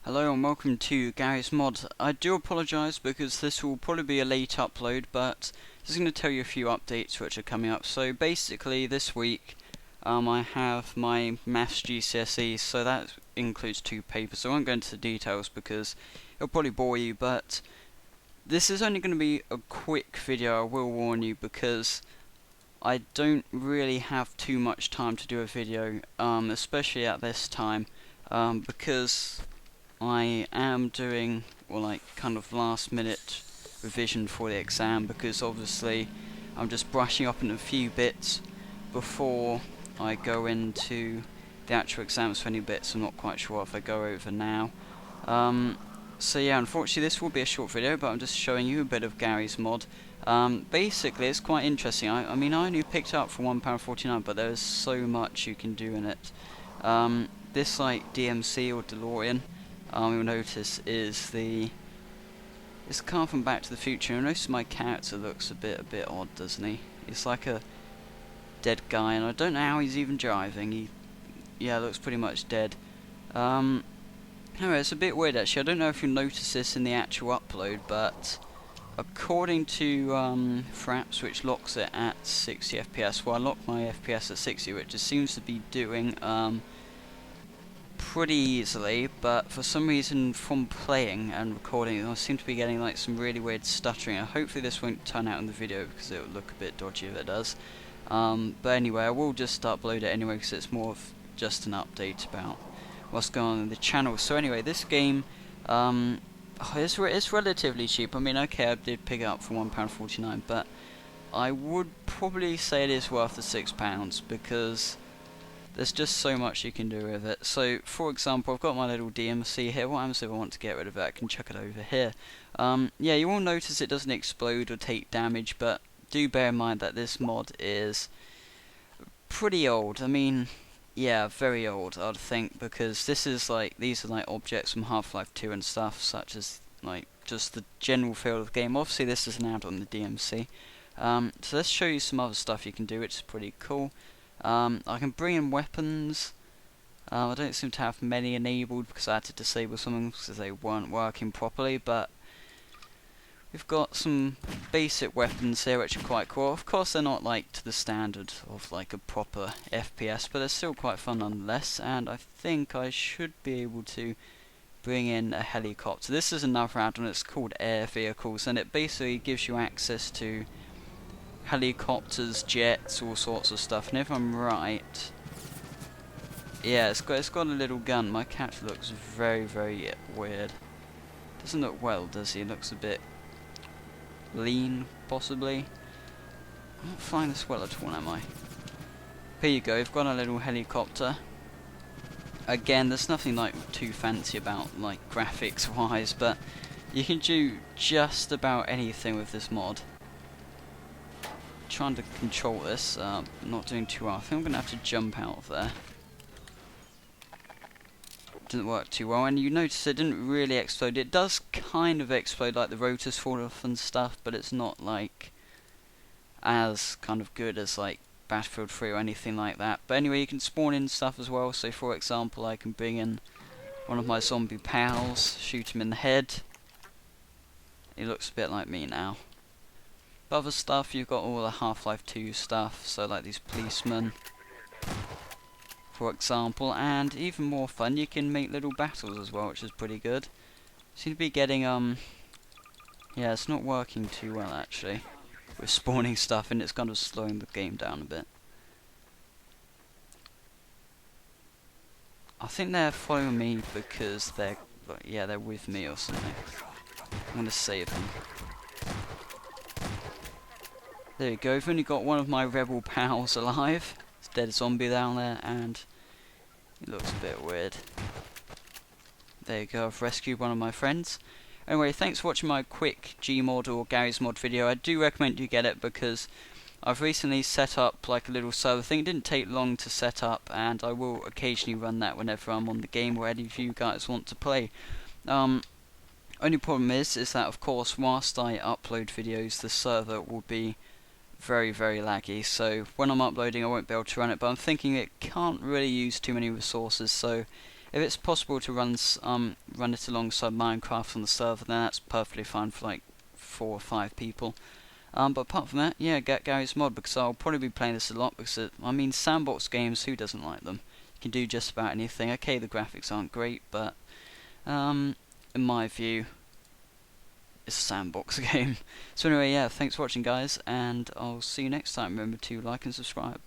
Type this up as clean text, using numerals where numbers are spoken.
Hello and welcome to Garry's Mod. I do apologise because this will probably be a late upload, but just going to tell you a few updates which are coming up. So basically this week I have my Maths GCSE, so that includes 2 papers. So I won't go into the details because it'll probably bore you, but this is only going to be a quick video, I will warn you, because I don't really have too much time to do a video, especially at this time, because I am doing, kind of last minute revision for the exam, because obviously I'm just brushing up on a few bits before I go into the actual exams. For any bits I'm not quite sure if I go over now. So yeah, unfortunately this will be a short video, but I'm just showing you a bit of Garry's Mod. Basically it's quite interesting. I mean I only picked it up for £1.49, but there's so much you can do in it. This DMC or DeLorean, you'll notice is it's the car from Back to the Future. You'll notice my character looks a bit odd, doesn't he? He's like a dead guy, and I don't know how he's even driving. Yeah, looks pretty much dead. Anyway, it's a bit weird actually. I don't know if you'll notice this in the actual upload, but according to Fraps, which locks it at 60 FPS, well I locked my FPS at 60, which just seems to be doing pretty easily, but for some reason from playing and recording I seem to be getting some really weird stuttering. Hopefully this won't turn out in the video because it will look a bit dodgy if it does. But anyway, I will just upload it anyway because it's more of just an update about what's going on in the channel. So anyway, this game it's relatively cheap. I mean, okay, I did pick it up for £1.49, but I would probably say it is worth the £6 because there's just so much you can do with it. So, for example, I've got my little DMC here. What happens if I want to get rid of it? I can chuck it over here. Yeah, you will notice it doesn't explode or take damage, but do bear in mind that this mod is pretty old. I mean, yeah, very old, I'd think, because these are objects from Half-Life 2 and stuff, such as just the general feel of the game. Obviously, this is an add-on, the DMC. So let's show you some other stuff you can do, which is pretty cool. I can bring in weapons. I don't seem to have many enabled because I had to disable some of them because they weren't working properly, but we've got some basic weapons here which are quite cool. Of course they're not to the standard of a proper FPS, but they're still quite fun nonetheless, and I think I should be able to bring in a helicopter. This is another add-on, it's called Air Vehicles, and it basically gives you access to helicopters, jets, all sorts of stuff. And if I'm right, yeah, it's got a little gun. My cat looks very weird. Doesn't look well, does he? Looks a bit lean, possibly. I'm not flying this well at all, am I? Here you go. We've got a little helicopter. Again, there's nothing too fancy about graphics wise, but you can do just about anything with this mod. Trying to control this, not doing too well. I think I'm going to have to jump out of there. Didn't work too well, and you notice it didn't really explode. It does kind of explode, the rotors fall off and stuff, but it's not as kind of good as Battlefield 3 or anything like that. But anyway, you can spawn in stuff as well. So for example, I can bring in one of my zombie pals, shoot him in the head. He looks a bit like me now. Other stuff, you've got all the Half-Life 2 stuff, so these policemen, for example, and even more fun, you can make little battles as well, which is pretty good. Seem to be getting, yeah, it's not working too well actually, with spawning stuff, and it's kind of slowing the game down a bit. I think they're following me because they're with me or something. I'm gonna save them. There you go, I've only got one of my rebel pals alive. It's a dead zombie down there, and he looks a bit weird. There you go, I've rescued one of my friends. Anyway, thanks for watching my quick Gmod or Garry's Mod video. I do recommend you get it because I've recently set up a little server thing. It didn't take long to set up, and I will occasionally run that whenever I'm on the game or any of you guys want to play. Only problem is that of course whilst I upload videos, the server will be very laggy, so when I'm uploading I won't be able to run it, but I'm thinking it can't really use too many resources, so if it's possible to run it alongside Minecraft on the server, then that's perfectly fine for like 4 or 5 people. But apart from that, yeah, get Garry's mod, because I'll probably be playing this a lot, because I mean, sandbox games, who doesn't like them? You can do just about anything. Okay, the graphics aren't great, but in my view, it's a sandbox game. So anyway, yeah, thanks for watching, guys, and I'll see you next time. Remember to like and subscribe.